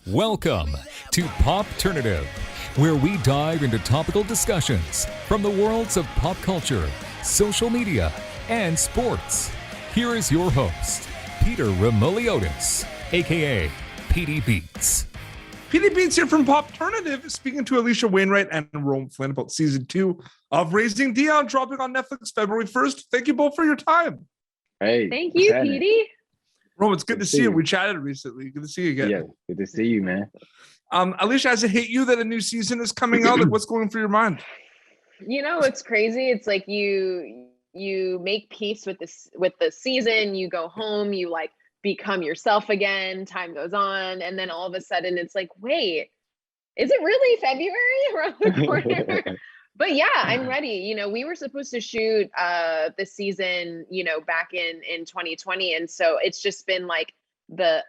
Welcome to Popternative, where we dive into topical discussions from the worlds of pop culture, social media, and sports. Here is your host, Peter Remoliotis, aka PD Beats. PD Beats here from Popternative, speaking to Alisha Wainwright and Flynn about season 2 of Raising Dion, dropping on Netflix February 1st. Thank you both for your time. Hey, thank you, PD. Rome, it's good to see you. We chatted recently. Good to see you again. Yeah, good to see you, man. Alicia, has it hit you that a new season is coming out? Like, what's going through your mind? You know, it's crazy. It's like you make peace with the season. You go home. You like become yourself again. Time goes on, and then all of a sudden, it's like, wait, is it really February around the corner? But yeah, I'm ready. You know, we were supposed to shoot the season, you know, back in 2020. And so it's just been like like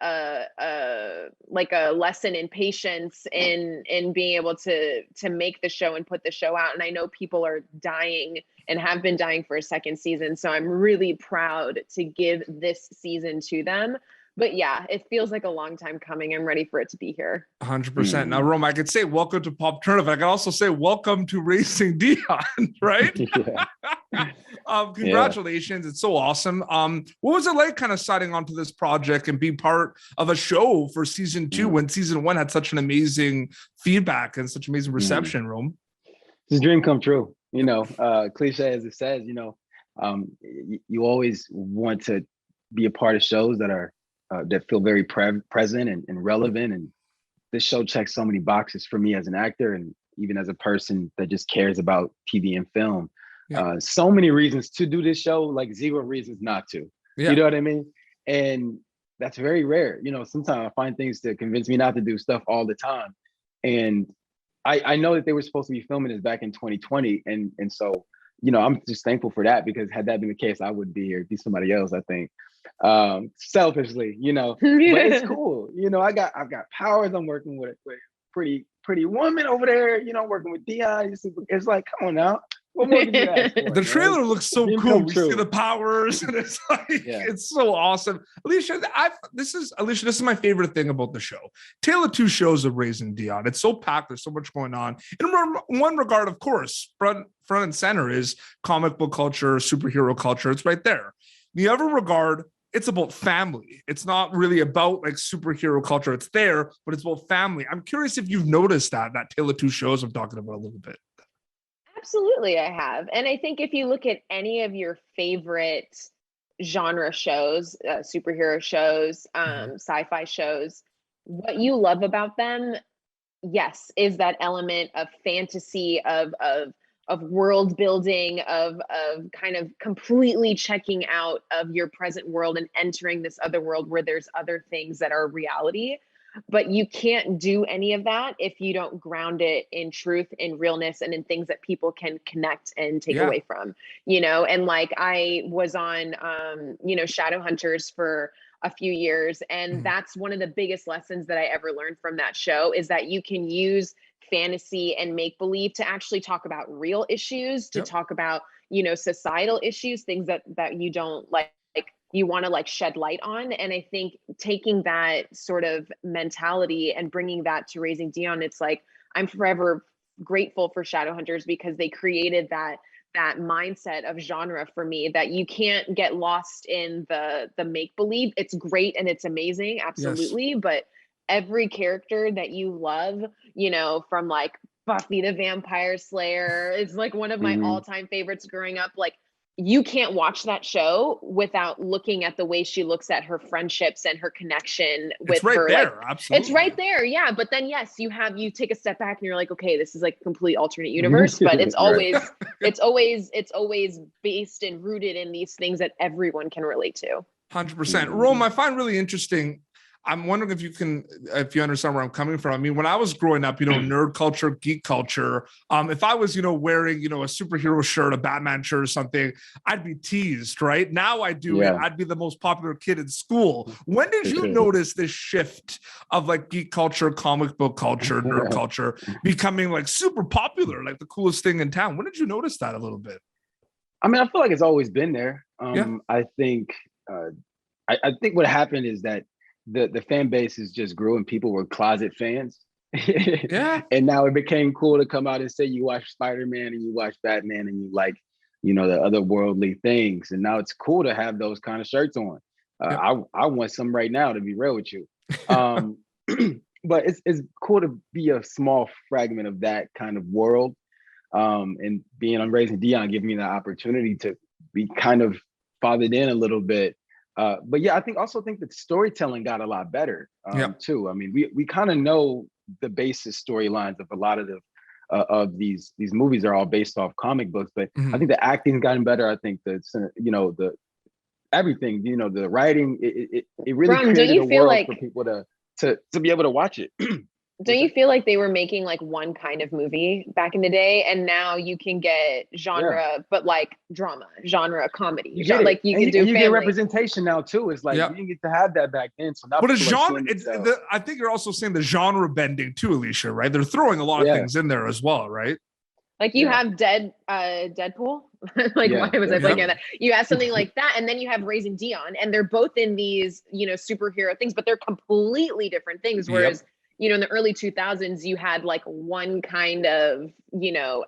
a lesson in patience in being able to make the show and put the show out. And I know people are dying and have been dying for a second season. So I'm really proud to give this season to them. But yeah, it feels like a long time coming. I'm ready for it to be here. 100%. Now, Rome, I could say welcome to Popternative. I can also say welcome to Racing Dion, right? Congratulations. Yeah. It's so awesome. What was it like kind of signing onto this project and being part of a show for season 2 when season 1 had such an amazing feedback and such amazing reception, Rome? It's a dream come true. You know, cliche as it says, you know, you always want to be a part of shows that are that feel very present and relevant. And this show checks so many boxes for me as an actor and even as a person that just cares about TV and film. Yeah. So many reasons to do this show, like 0 reasons not to. Yeah. You know what I mean? And that's very rare. You know, sometimes I find things to convince me not to do stuff all the time. And I know that they were supposed to be filming this back in 2020. And so, you know, I'm just thankful for that, because had that been the case, I would be here. It'd be somebody else, I think. Selfishly, you know, but it's cool. You know, I've got powers. I'm working with pretty woman over there, you know, working with Dion. It's like, come on now. What more can you ask for, the trailer looks so cool. We see the powers, and it's like, it's so awesome. Alicia, this is my favorite thing about the show. Tale of Two Shows of Raising Dion. It's so packed. There's so much going on. In one regard, of course, front and center is comic book culture, superhero culture. It's right there. The other regard, it's about family. It's not really about like superhero culture. It's there, but it's about family. I'm curious if you've noticed that Tale of Two Shows I'm talking about a little bit. Absolutely, I have. And I think if you look at any of your favorite genre shows, superhero shows, sci-fi shows, what you love about them, yes, is that element of fantasy, of world building, of kind of completely checking out of your present world and entering this other world where there's other things that are reality. But you can't do any of that if you don't ground it in truth, in realness, and in things that people can connect and take away from, you know? And like I was on, you know, Shadowhunters for a few years. And that's one of the biggest lessons that I ever learned from that show, is that you can use fantasy and make believe to actually talk about real issues, to talk about, you know, societal issues, things that you don't like you want to like shed light on. And I think taking that sort of mentality and bringing that to Raising Dion, it's like, I'm forever grateful for Shadowhunters, because they created that mindset of genre for me, that you can't get lost in the make-believe. It's great and it's amazing. Absolutely. Yes. But every character that you love, you know, from like Buffy the Vampire Slayer is like one of my all-time favorites growing up. Like, you can't watch that show without looking at the way she looks at her friendships and her connection with it's right her. There, like, absolutely. It's right there. Yeah. But then, yes, you take a step back and you're like, okay, this is like a complete alternate universe, but it's always, it's always based and rooted in these things that everyone can relate to. 100%. Rome, I find really interesting. I'm wondering if you understand where I'm coming from. I mean, when I was growing up, you know, nerd culture, geek culture, if I was, you know, wearing, you know, a superhero shirt, a Batman shirt or something, I'd be teased, right? Now I do it. I'd be the most popular kid in school. When did you notice this shift of like geek culture, comic book culture, nerd culture becoming like super popular, like the coolest thing in town? When did you notice that a little bit? I mean, I feel like it's always been there. I think what happened is that the fan bases just grew and people were closet fans. Yeah. And now it became cool to come out and say you watch Spider-Man and you watch Batman and you like, the otherworldly things. And now it's cool to have those kind of shirts on. I want some right now, to be real with you. But it's cool to be a small fragment of that kind of world. And being on Raising Dion gave me the opportunity to be kind of fathered in a little bit. But yeah, I think that storytelling got a lot better too. I mean, we kind of know the basis storylines of a lot of these movies are all based off comic books, but I think the acting's gotten better. I think the everything, the writing, it really created a world for people to be able to watch it. Don't you feel like they were making like one kind of movie back in the day, and now you can get genre, but like drama, genre, comedy. You get representation now too. It's like you didn't get to have that back then. So now, but a genre. I think you're also saying the genre bending too, Alisha. Right? They're throwing a lot of things in there as well, right? Like you have Deadpool. Why was I thinking that? You have something like that, and then you have Raising Dion, and they're both in these, superhero things, but they're completely different things. Whereas, in the early 2000s, you had like one kind of,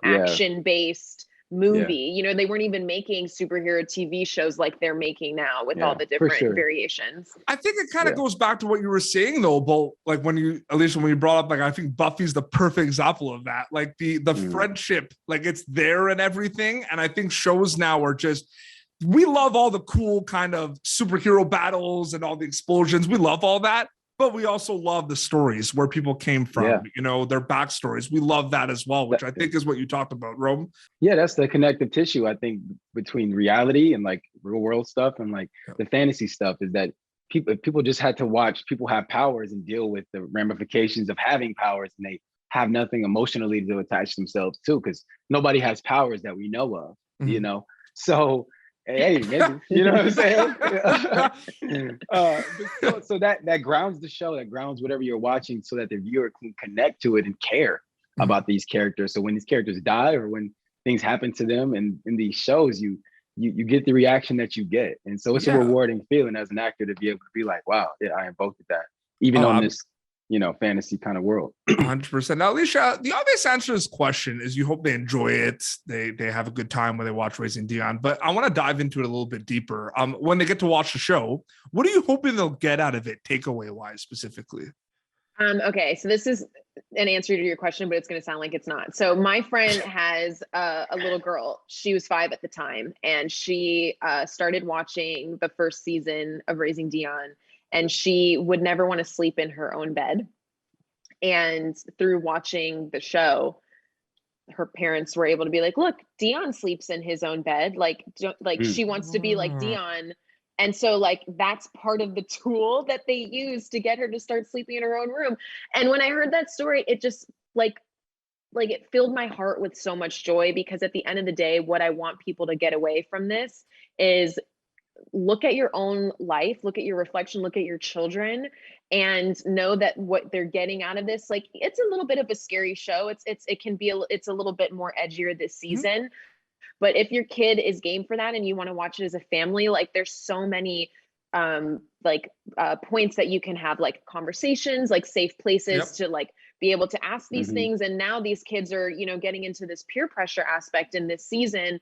action-based movie. They weren't even making superhero TV shows like they're making now with all the different variations. I think it kind of goes back to what you were saying though, about like Alisha, when you brought up, like, I think Buffy's the perfect example of that. Like the friendship, like it's there and everything. And I think shows now are just, we love all the cool kind of superhero battles and all the explosions. We love all that. But we also love the stories where people came from, their backstories. We love that as well, which I think is what you talked about, Rome. Yeah, that's the connective tissue, I think, between reality and like real world stuff and like the fantasy stuff, is that people just had to watch people have powers and deal with the ramifications of having powers, and they have nothing emotionally to attach themselves to, because nobody has powers that we know of, So hey, maybe, you know what I'm saying? So that grounds the show, that grounds whatever you're watching, so that the viewer can connect to it and care about these characters. So when these characters die or when things happen to them, and in these shows, you get the reaction that you get. And so it's a rewarding feeling as an actor to be able to be like, wow, I invoked that, even on this fantasy kind of world. 100%. Now, Alisha, the obvious answer to this question is you hope they enjoy it. They have a good time when they watch Raising Dion. But I want to dive into it a little bit deeper. When they get to watch the show, what are you hoping they'll get out of it, takeaway wise specifically? Okay, so this is an answer to your question, but it's going to sound like it's not. So my friend has a little girl. She was 5 at the time, and she started watching the first season of Raising Dion. And she would never want to sleep in her own bed. And through watching the show, her parents were able to be like, look, Dion sleeps in his own bed. She wants to be like Dion. And so like, that's part of the tool that they use to get her to start sleeping in her own room. And when I heard that story, it just like it filled my heart with so much joy, because at the end of the day, what I want people to get away from this is look at your own life, look at your reflection, look at your children, and know that what they're getting out of this, like, it's a little bit of a scary show. It's a little bit more edgier this season. But if your kid is game for that and you want to watch it as a family, like, there's so many points that you can have, like conversations, like safe places to like be able to ask these things. And now these kids are, getting into this peer pressure aspect in this season.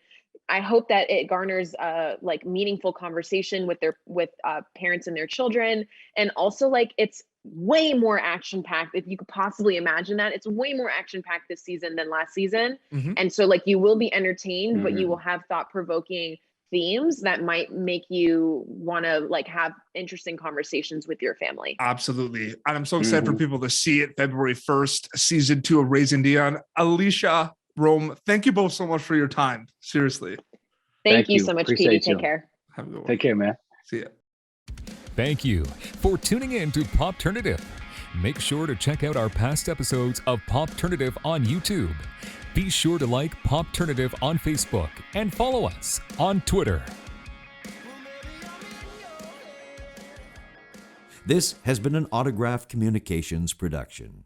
I hope that it garners like meaningful conversation with parents and their children. And also, like, it's way more action packed. If you could possibly imagine that, it's way more action packed this season than last season. And so like, you will be entertained, but you will have thought provoking themes that might make you want to like have interesting conversations with your family. Absolutely. And I'm so excited for people to see it February 1st, season 2 of Raising Dion. Alisha, Rome, thank you both so much for your time. Seriously. Thank you so much, Petey. Take care. Have a good one. Take care, man. See ya. Thank you for tuning in to Popternative. Make sure to check out our past episodes of Popternative on YouTube. Be sure to like Popternative on Facebook and follow us on Twitter. This has been an Autograph Communications production.